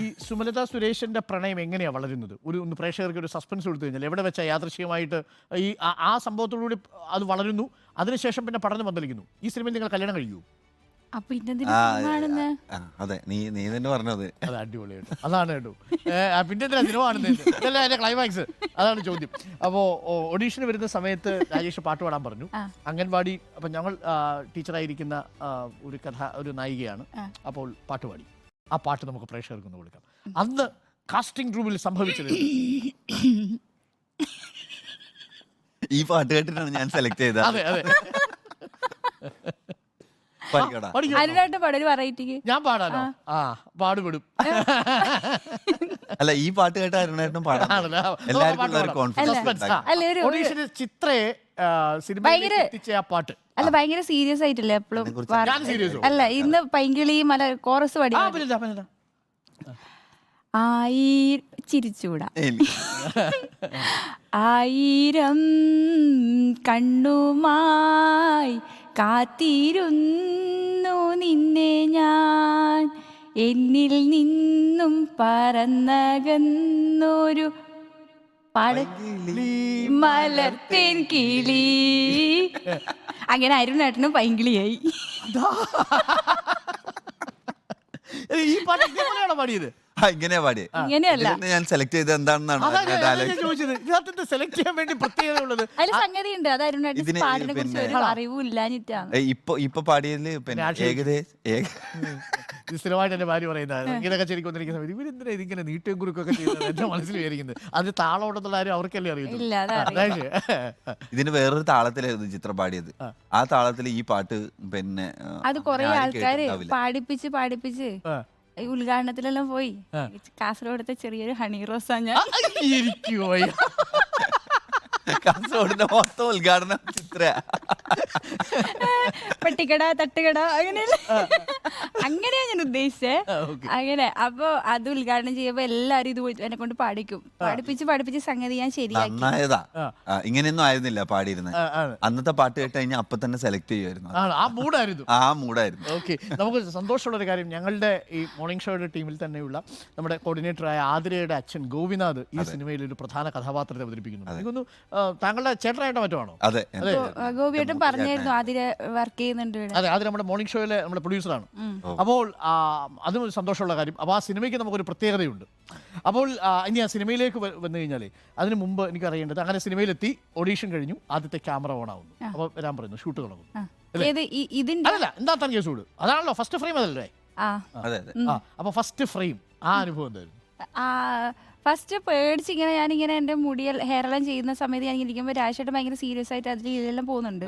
ഈ സുമലത സുരേഷിന്റെ പ്രണയം എങ്ങനെയാ വളരുന്നത്? ഒന്ന് പ്രേക്ഷകർക്ക് ഒരു സസ്പെൻസ് കൊടുത്തു കഴിഞ്ഞാൽ എവിടെ വെച്ചാൽ യാദൃശ്യമായിട്ട് ഈ ആ സംഭവത്തോടുകൂടി അത് വളരുന്നു, അതിനുശേഷം പിന്നെ പഠനം പന്തലിക്കുന്നു. ഈ സിനിമയിൽ നിങ്ങൾ കല്യാണം കഴിയൂ? അതെ, നീ തന്നെ പറഞ്ഞത്. അത് അടിപൊളിയായിട്ട് അതാണ് കേട്ടോ. പിന്നെ എന്തിനാ സിനിമ കാണുന്നത്? ഇതല്ലേ അതിന്റെ ക്ലൈമാക്സ്, അതാണ് ചോദ്യം. അപ്പോൾ ഓഡീഷന് വരുന്ന സമയത്ത് രാജേഷ് പാട്ട് പാടാൻ പറഞ്ഞു. അംഗൻവാടി അപ്പം ഞങ്ങൾ ടീച്ചറായിരിക്കുന്ന ഒരു നായികയാണ്. അപ്പോൾ പാട്ട് പാടി. ആ പാട്ട് നമുക്ക് പ്രേക്ഷകർക്ക് ഒന്ന് കൊടുക്കാം. അന്ന് കാസ്റ്റിംഗ് റൂമിൽ സംഭവിച്ചത് ഈ പാട്ട് കേട്ടിട്ടാണ് ഞാൻ സെലക്ട് ചെയ്തത്. അതെ അതെ, ഞാൻ പാടാനോ? ആ പാടുപെടും. അല്ല, ഈ പാട്ട് കേട്ട അരുണേട്ടനും ഓഡീഷന് ചിത്രയെ സിനിമയിൽ എത്തിച്ച ആ പാട്ട് അല്ല, ഭയങ്കര സീരിയസ് ആയിട്ടില്ലേ എപ്പോഴും? അല്ല, ഇന്ന് പൈങ്കിളി മല കോറസ് പാടി ചിരിച്ചൂടാ. ആയിരം കണ്ണുമായി കാത്തിരുന്നു നിന്നെ ഞാൻ, എന്നിൽ നിന്നും പറന്നകന്നൊരു മലർത്തേൻ കിളി. അങ്ങനെ അരുണേട്ടനും പൈങ്കിളിയായി. ഈ പാട്ട് എങ്ങനെയാണോ പാടിയത്? ഇങ്ങനെയാ പാടിയത്. ഇങ്ങനെയല്ല, ഞാൻ സെലക്ട് ചെയ്തത് എന്താണെന്നാണ് ചോദിച്ചത്. ഇതിനകത്ത് സെലക്ട് ചെയ്യാൻ വേണ്ടി പ്രത്യേകത ഉള്ളത് അതിൽ സംഗതി ഉണ്ട്. അത് അരുണേട്ടൻ പാടിനെ കുറിച്ച് ഒരു അറിവില്ലാഞ്ഞിട്ടാണ്. ഇപ്പൊ പാടിയതില് സ്ഥിരമായിട്ട് എന്റെ ഭാര്യ പറയുന്നത് ഇതൊക്കെ ശരിക്കും വന്നിരിക്കുന്ന സമയത്ത് ഇവരെന്തിനാ ഇതിങ്ങനെ നീട്ടും കുറുക്കൊക്കെ ചെയ്യുന്നത് എന്റെ മനസ്സിൽ വിചാരിക്കുന്നത്. അത് താളോട്ടത്തുള്ള ആരും അവർക്കല്ലേ അറിയുന്നത്. ഇതിന് വേറൊരു താളത്തിലായിരുന്നു ചിത്രം പാടിയത്. ആ താളത്തിൽ ഈ പാട്ട് പിന്നെ അത് കൊറേ ആൾക്കാര് പാടിപ്പിച്ച് ഈ ഉദ്ഘാടനത്തിലെല്ലാം പോയി. കാസർഗോഡത്തെ ചെറിയൊരു ഹണി റോസാ ഞാൻ. കാസർഗോഡിന്റെ മൊത്തം ഉദ്ഘാടനം ചിത്ര പെട്ടിക്കട തട്ടുകട അങ്ങനെയാ ഞാൻ ഉദ്ദേശിച്ചേ. അങ്ങനെ അപ്പൊ അത് ഉദ്ഘാടനം ചെയ്യുമ്പോ എല്ലാരും ഇത് എന്നെ കൊണ്ട് പഠിപ്പിച്ച് സംഗതി ഞാൻ ശരിയാക്കി. നന്നായതാ. ഇങ്ങനെയൊന്നും ആയിരുന്നില്ല പാടിയിരുന്നത്. അന്നത്തെ പാട്ട് കേട്ട് കഴിഞ്ഞാൽ അപ്പൊ തന്നെ സെലക്ട് ചെയ്യുമായിരുന്നു. ആ മൂടായിരുന്നു. ഓക്കെ, നമുക്ക് സന്തോഷമുള്ള ഒരു കാര്യം, ഞങ്ങളുടെ ഈ മോർണിംഗ് ഷോയുടെ ടീമിൽ തന്നെയുള്ള നമ്മുടെ കോർഡിനേറ്ററായ ആതിരയുടെ അച്ഛൻ ഗോപിനാഥ് ഈ സിനിമയിൽ ഒരു പ്രധാന കഥാപാത്രത്തെ അവതരിപ്പിക്കുന്നു. എനിക്കൊന്നു താങ്കളുടെ ചേട്ടനായിട്ടോ മറ്റോ ആണോ? അതെ, ഗോപിയേട്ടൻ പറഞ്ഞായിരുന്നു ആതിര വർക്ക് ചെയ്യുന്നുണ്ട്. അതെ, ആതിര നമ്മുടെ മോർണിംഗ് ഷോയിലെ നമ്മുടെ പ്രൊഡ്യൂസറാണ്. അപ്പോൾ അതും ഒരു സന്തോഷമുള്ള കാര്യം. അപ്പോൾ ആ സിനിമയ്ക്ക് നമുക്കൊരു പ്രത്യേകതയുണ്ട്. അപ്പോൾ ഇനി ആ സിനിമയിലേക്ക് വന്നു കഴിഞ്ഞാൽ അതിന് മുമ്പ് എനിക്ക് അറിയേണ്ടത്, അങ്ങനെ സിനിമയിലെത്തി, ഓഡീഷൻ കഴിഞ്ഞു, ആദ്യത്തെ ക്യാമറ ഓൺ ആവുന്നു, അപ്പോൾ വരാൻ പറയുന്നു, ഷൂട്ട് തുടങ്ങുന്നു. അല്ല, എന്താ കേസ് ഷൂട്ട് അതാണല്ലോ ഫസ്റ്റ് ഫ്രെയിം, അതല്ലേ? അപ്പൊ ഫസ്റ്റ് ഫ്രെയിം ആ അനുഭവം എന്തായിരുന്നു? ഫസ്റ്റ് പേടിച്ചിങ്ങനെ ഞാനിങ്ങനെ എൻ്റെ ഹെയർ എല്ലാം ചെയ്യുന്ന സമയത്ത് ഞാൻ ഇരിക്കുമ്പോൾ രാജേട്ടൻ ഭയങ്കര സീരിയസ് ആയിട്ട് അതിൽ ഇതിലെല്ലാം പോകുന്നുണ്ട്.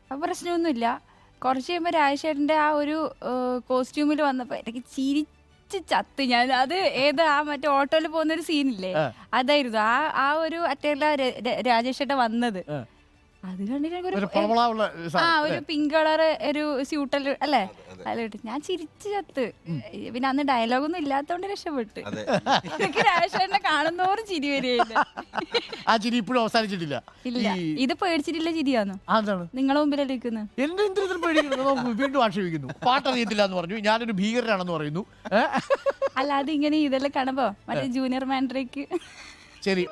അപ്പോൾ പ്രശ്നമൊന്നുമില്ല. കുറച്ച് കഴിയുമ്പോൾ രാജേട്ടൻ്റെ ആ ഒരു കോസ്റ്റ്യൂമിൽ വന്നപ്പോൾ എനിക്ക് ചിരിച്ച് ചത്ത് ഞാൻ. അത് മറ്റേ ഓട്ടോയിൽ പോകുന്നൊരു സീനില്ലേ, അതായിരുന്നു ആ ഒരു അറ്റേല രാജേഷേട്ടൻ വന്നത്. അത് കണ്ടിട്ട് ഒരു പിങ്ക് കളർ ഒരു സ്യൂട്ടൽ അല്ലേ, അതിലിട്ട് ഞാൻ ചിരിച്ചു ചത്ത്. പിന്നെ അന്ന് ഡയലോഗൊന്നും ഇല്ലാത്തോണ്ട് രക്ഷപ്പെട്ട്. എനിക്ക് രാജേഷേട്ടനെ കാണുന്നോറും ചിരി വരികയില്ല. ആ ചിരി ഇപ്പോഴും അവസാനിച്ചിട്ടില്ല. ഇല്ല, ഇത് പേടിച്ചിട്ടില്ല ചിരിയാണോ? നിങ്ങളെ മുമ്പിലല്ലേ ഇരിക്കുന്നത്. വീണ്ടും ആക്ഷേപിക്കുന്നു, പാട്ടറിയത്തില്ല എന്ന് പറഞ്ഞു, ഞാനൊരു ഭീകരനാണെന്ന് പറയുന്നു. അല്ല, അതിങ്ങനെ ഇതെല്ലാം കാണുമ്പോ മറ്റേ ജൂനിയർ മാൻഡ്രേക്ക്. ശരി.